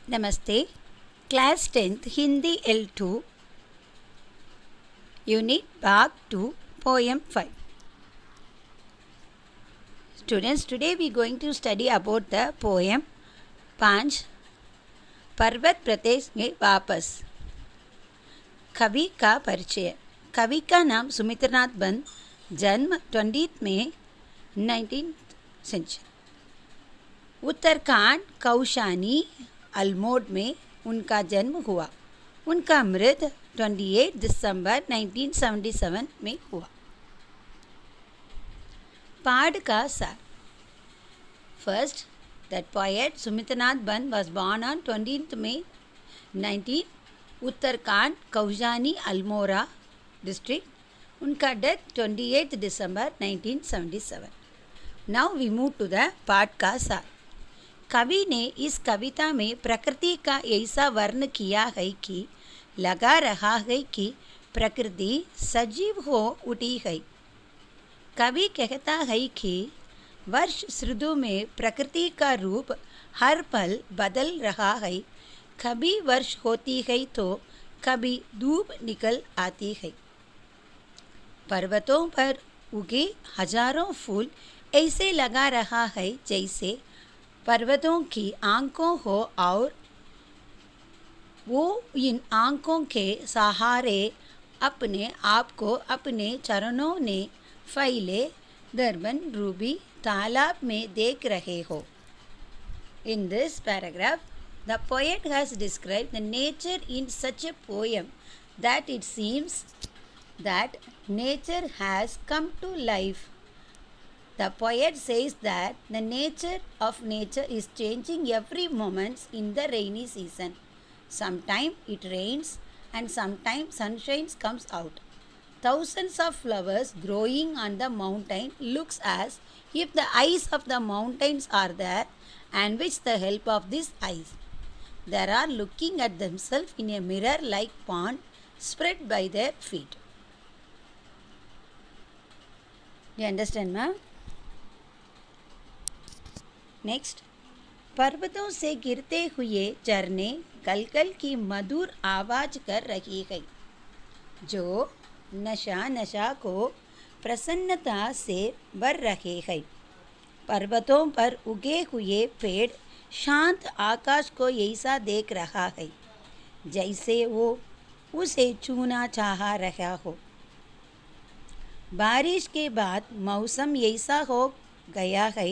Namaste. Class 10th Hindi L2 Unit Part 2 Poem 5. Students, today we are going to study about the poem Panch पर्वत प्रदेश में वापस. कवि का परिचय. कवि का नाम सुमित्रनाथ बंद, जन्म 20 मई 19th century. उत्तराखंड कौशानी अल्मोड़ में उनका जन्म हुआ. उनका मृत्यु 28 दिसंबर 1977 में हुआ. पाठ का सार. First, that poet Sumitranath Band was born on 20th May 19 Uttarakhand, Kaujani, Almora district. उनका death 28th December 1977. Now we move to the पाठ का सार. कवि ने इस कविता में प्रकृति का ऐसा वर्ण किया है कि लगा रहा है कि प्रकृति सजीव हो उठी है. कवि कहता है कि वर्ष ऋतु में प्रकृति का रूप हर पल बदल रहा है. कभी वर्ष होती है तो कभी धूप निकल आती है. पर्वतों पर उगे हजारों फूल ऐसे लगा रहा है जैसे पर्वतों की आंखों हो और वो इन आंखों के सहारे अपने आप को अपने चरणों ने फैले दर्पण रूपी तालाब में देख रहे हो. In this paragraph, the poet has described the nature in such a poem that it seems that nature has come to life. The poet says that the nature of nature is changing every moment in the rainy season. Sometimes it rains and sometimes sunshine comes out. Thousands of flowers growing on the mountain looks as if the eyes of the mountains are there and with the help of these eyes they are looking at themselves in a mirror like pond spread by their feet. You understand, ma'am? Next. पर्वतों से गिरते हुए झरने कलकल की मधुर आवाज कर रही है जो नशा नशा को प्रसन्नता से भर रहे हैं. पर्वतों पर उगे हुए पेड़ शांत आकाश को ऐसा देख रहा है जैसे वो उसे छूना चाह रहा हो. बारिश के बाद मौसम ऐसा हो गया है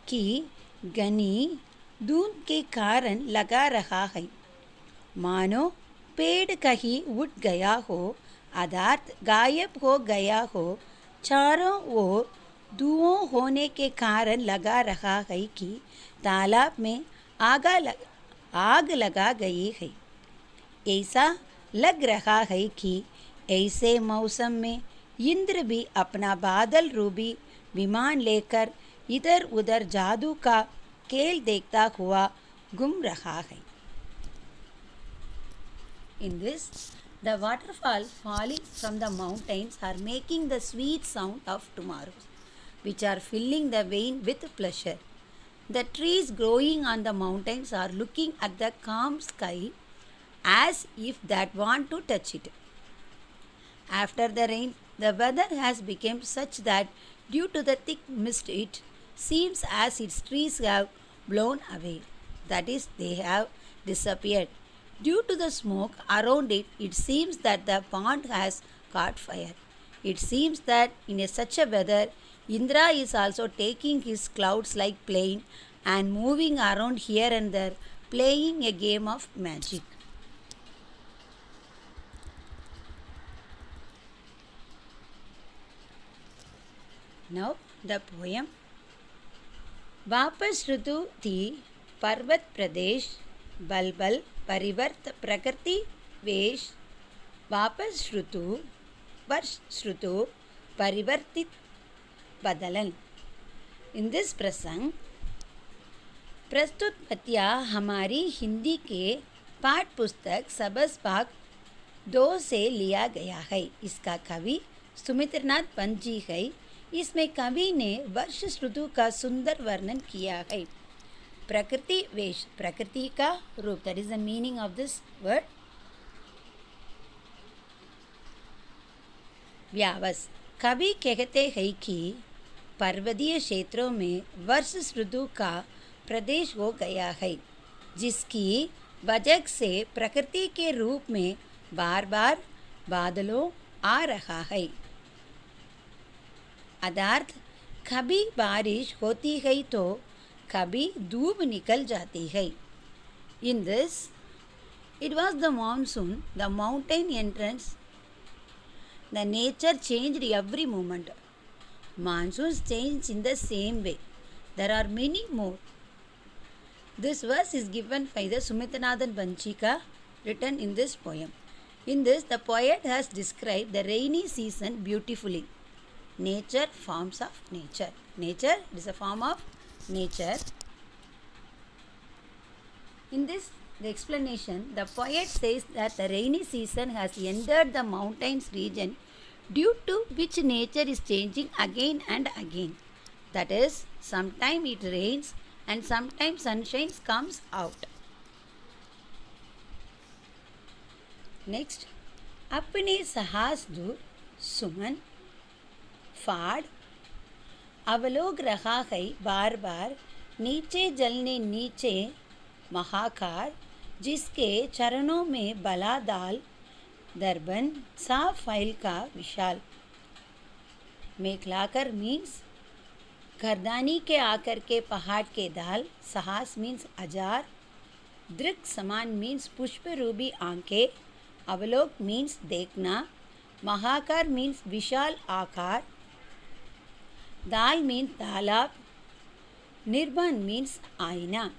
कि घनी धुंध के कारण लगा रहा है मानो पेड़ कहीं उठ गया हो अर्थात गायब हो गया हो. चारों ओर धुआं होने के कारण लगा रहा है कि तालाब में आग लगा गई है. ऐसा लग रहा है कि ऐसे मौसम में इंद्र भी अपना बादल रूपी विमान लेकर इधर उधर जादू का खेल देखता हुआ घूम रहा है. In this, the waterfall falling from the mountains are making the sweet sound of tomorrows, which are filling the vein with pleasure. The trees growing on the mountains are looking at the calm sky as if that want to touch it. After the rain, the weather has become such that due to the thick mist it seems as its trees have blown away, that is, they have disappeared. Due to the smoke around it, it seems that the pond has caught fire. It seems that in such a weather, Indra is also taking his clouds like plane and moving around here and there, playing a game of magic. Now the poem. वापस ऋतु थी पर्वत प्रदेश बलबल परिवर्त प्रकृति वेश. वापस ऋतु वर्ष ऋतु परिवर्तित बदलन. In this प्रसंग प्रस्तुत पत्या हमारी हिंदी के पाठ पुस्तक सबस भाग 2 से लिया गया है. इसका कवि सुमित्रनाथ पंत जी है. इसमें कवि ने वर्ष ऋतु का सुंदर वर्णन किया है. prakriti vesh, prakriti ka roop, that is the meaning of this word. व्यावस, कभी कहते हैं कि पर्वतीय क्षेत्रों में वर्ष ऋतु का प्रदेश हो गया है, जिसकी वजह से प्रकृति के रूप में बार बार बादलों आ रहा है। अर्थात कभी बारिश होती है तो कभी धूप निकल जाती है। In this, it was the monsoon, the mountain entrance. The nature changed every moment. Monsoons change in the same way. There are many more. This verse is given by the Sumitranathan Panchika, written in this poem. In this, the poet has described the rainy season beautifully. Nature, forms of nature. Nature is a form of nature. In this, the explanation, the poet says that the rainy season has entered the mountains region, due to which nature is changing again and again. That is, sometimes it rains and sometimes sunshine comes out. Next, अपने साहस दूर सुमन फाड़ अवलोक रहा है बार बार नीचे जलने नीचे महाकार जिसके चरणों में बला दाल दर्बन साफ फाइल का विशाल मेखलाकर मीन्स गर्दानी के आकर के पहाड़ के दाल साहस मीन्स अजार दृक समान मीन्स पुष्प रूबी आंखें अवलोक मीन्स देखना महाकार मीन्स विशाल आकार दाल मीन्स तालाब निर्बन मीन्स आईना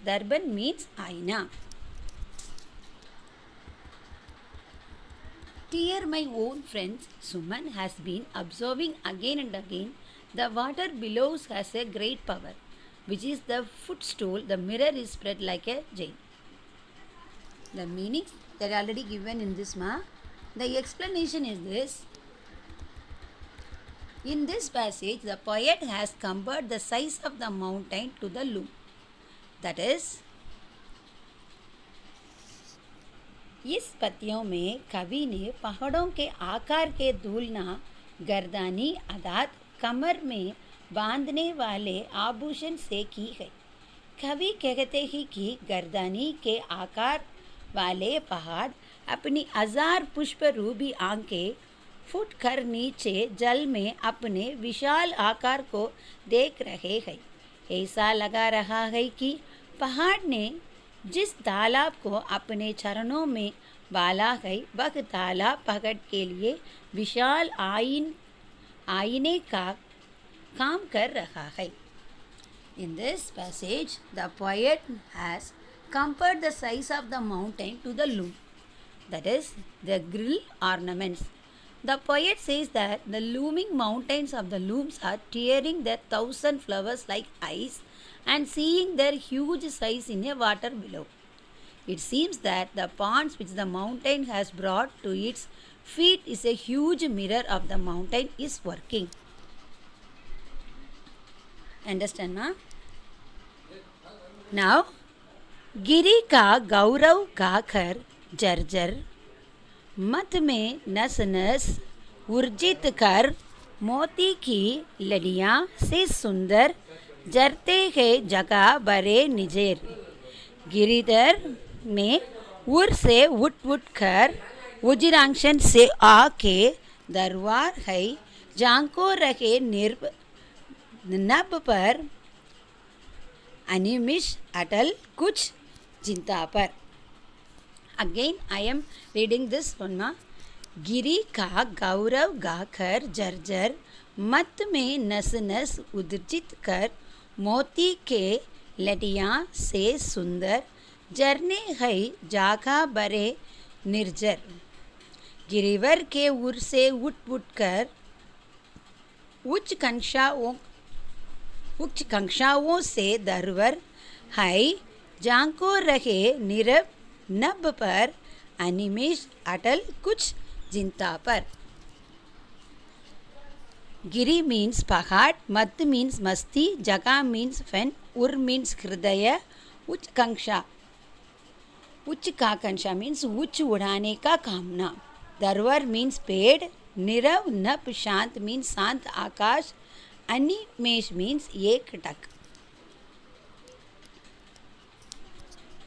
Darban means aina. Dear my own friends, Suman has been observing again and again the water below has a great power, which is the footstool, the mirror is spread like a jail. The meanings that are already given in this ma. The explanation is this. In this passage, the poet has compared the size of the mountain to the loom. That is, इस पत्तियों में कवि ने पहाड़ों के आकार के दूलना गर्दानी अर्थात कमर में बांधने वाले आभूषण से की है। कवि कहते हैं कि गर्दानी के आकार वाले पहाड़ अपनी हजार पुष्प रूबी आंखें फुट कर नीचे जल में अपने विशाल आकार को देख रहे हैं। ऐसा लगा रहा है कि पहाड़ ने जिस तालाब को अपने चरणों में बाला है वह तालाब पहाड़ के लिए विशाल आईने का काम कर रहा है। In this passage, the poet has compared the size of the mountain to the loom, that is, the grill ornaments. The poet says that the looming mountains of the looms are tearing their 1,000 flowers like ice and seeing their huge size in a water below. It seems that the ponds which the mountain has brought to its feet is a huge mirror of the mountain is working. Understand, ma? Now, गिरी का गौरव गाकर जर्जर मत में नस नस उर्जित कर मोती की लड़ियाँ से सुंदर जरते हैं जगह बरे निजेर गिरिधर में उर से उठ कर उजरांशन से आके दरबार है जांको रहे निर्भ नभ पर अनिमिष अटल कुछ चिंता पर. Again I am reading this one ma. गिरी का गौरव गाकर जर्जर मत में नस नस उदर्जित कर मोती के लटियाँ से सुंदर जरने है जाका बरे निर्जर गिरिवर के उर से उठ कर उच्च कंक्षाओं से दरवर है जांको रहे निरब नभ पर अनिमेष अटल कुछ चिंता पर. Giri means pahad, mat means masti, jaga means fun, Ur means hridaya, Utkanksha. Uchkakanksha means uch udane ka kamna. Darwar means paid. Nirav Nap Shant means Sant Akash. Animesh means Ek Tak.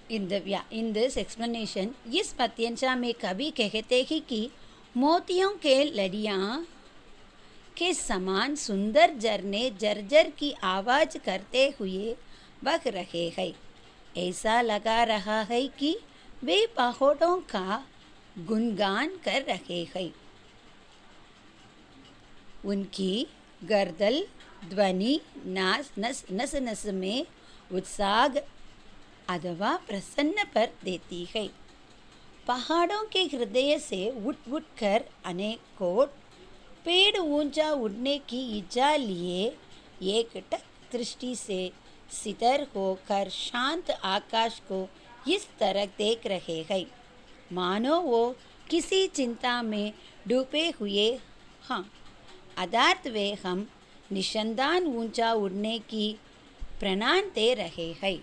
In this explanation, इस पद्यांशा में कवि कहते हैं कि मोतियों के लड़ियाँ के समान सुंदर झरने झरझर की आवाज़ करते हुए बह रहे हैं। ऐसा लगा रहा है कि वे पहाड़ों का गुणगान कर रहे हैं। उनकी गर्दल ध्वनि नस नस में उत्साह अथवा प्रसन्न पर देती है। पहाड़ों के हृदय से उठ उठ कर अनेकों पेड़ ऊंचा उड़ने की इच्छा लिए एकटक दृष्टि से सितर होकर शांत आकाश को इस तरह देख रहे हैं मानो वो किसी चिंता में डूबे हुए हाँ अदार्थ वे हम निशंदान ऊंचा उड़ने की प्रणाम दे रहे हैं।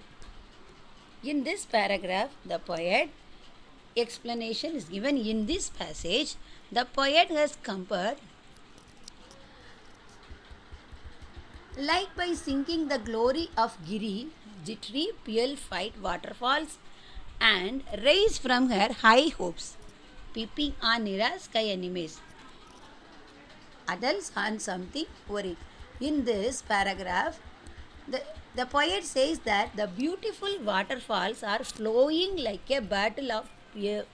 In this paragraph, the poet explanation is given in this passage. The poet has compared, like by singing the glory of Giri, jittery, pale fight waterfalls, and raise from her high hopes, peeping on Nira's sky animes. Adults on something worried. In this paragraph, the poet says that the beautiful waterfalls are flowing like a battle of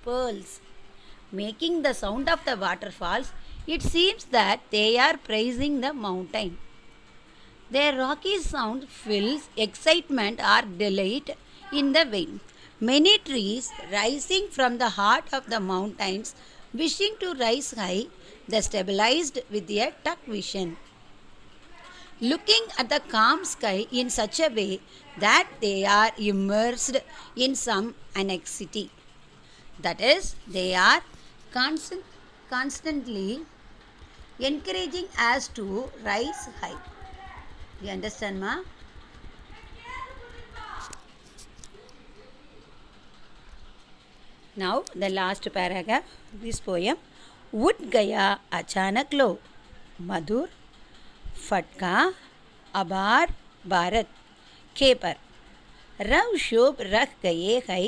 pearls. Making the sound of the waterfalls, it seems that they are praising the mountain. Their rocky sound fills excitement or delight in the wind. Many trees rising from the heart of the mountains, wishing to rise high, they stabilized with a tuck vision. Looking at the calm sky in such a way that they are immersed in some anxiety. That is, they are constantly encouraging us to rise high. You understand, ma? Now, the last paragraph, this poem. उठ गया अचानक लो मधुर फटका अबार भारत के पर रव शोभ रख गए है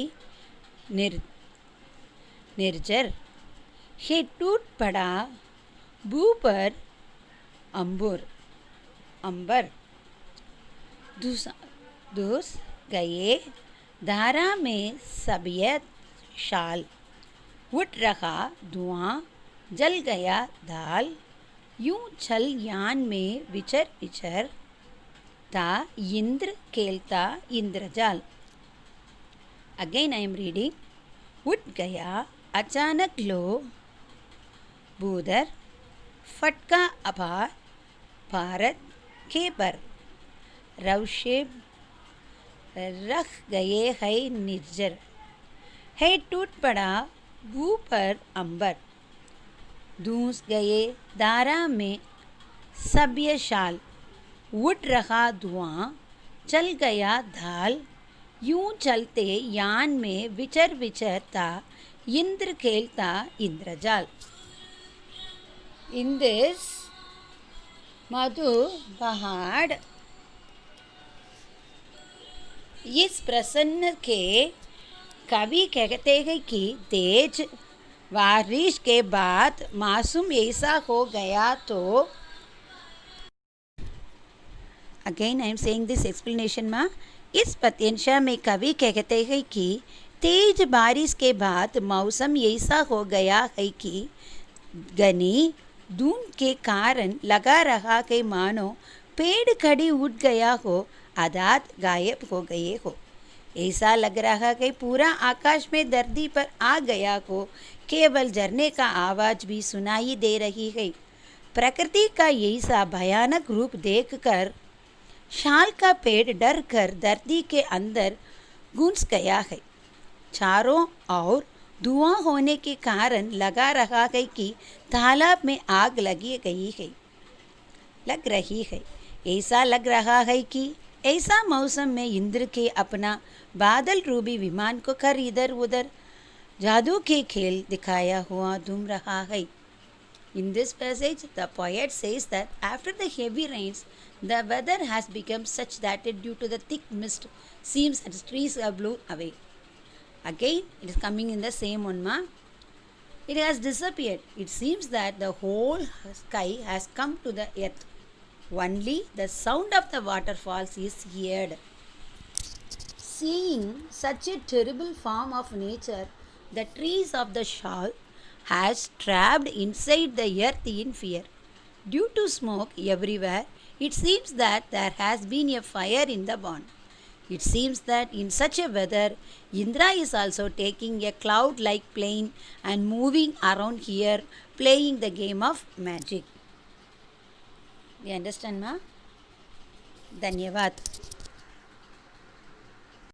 निर्जर हे टूट पड़ा भू पर अंबर दूस गए धारा में सबियत शाल उठ रहा धुआं जल गया दाल यूं छल यान में विचर ता इंद्र केलता इंद्रजाल. Again I am reading. उठ गया अचानक लो बूदर फटका अपार भारत के पर रवशेब रख गए है निर्जर है टूट पड़ा भू पर अंबर धूस गए दारा में सभ्य शाल उठ रहा धुआं चल गया धाल यूं चलते यान में विचरता इंद्र खेलता इंद्रजाल. In this मधु पहाड़ इस प्रसन्न के कवि कहते हैं कि तेज बारिश के बाद मासूम ऐसा हो गया तो. Again I am saying this explanation ma. इस पद्यांशा में कवि कहते हैं कि तेज बारिश के बाद मौसम ऐसा हो गया है कि घनी धुंध के कारण लगा रहा कि मानो पेड़ खड़ी उठ गया हो अर्थात गायब हो गए हो. ऐसा लग रहा कि पूरा आकाश में धरती पर आ गया हो. केवल झरने का आवाज़ भी सुनाई दे रही है. प्रकृति का ऐसा भयानक रूप देखकर शाल का पेड़ डर कर धरती के अंदर घुस गया है. चारों ओर धुआं होने के कारण लगा रहा है कि तालाब में आग लग रही है. ऐसा लग रहा है कि ऐसा मौसम में इंद्र के अपना बादल रूबी विमान को कर इधर उधर जादू के खेल दिखाया हुआ घूम रहा है. In this passage, the poet says that after the heavy rains, the weather has become such that due to the thick mist, seems that trees are blown away. Again, it is coming in the same one, ma. It has disappeared. It seems that the whole sky has come to the earth. Only the sound of the waterfalls is heard. Seeing such a terrible form of nature, the trees of the shore has trapped inside the earth in fear. Due to smoke everywhere, it seems that there has been a fire in the barn. It seems that in such a weather, Indra is also taking a cloud like plane and moving around here, playing the game of magic. You understand, ma? Dhanyavad.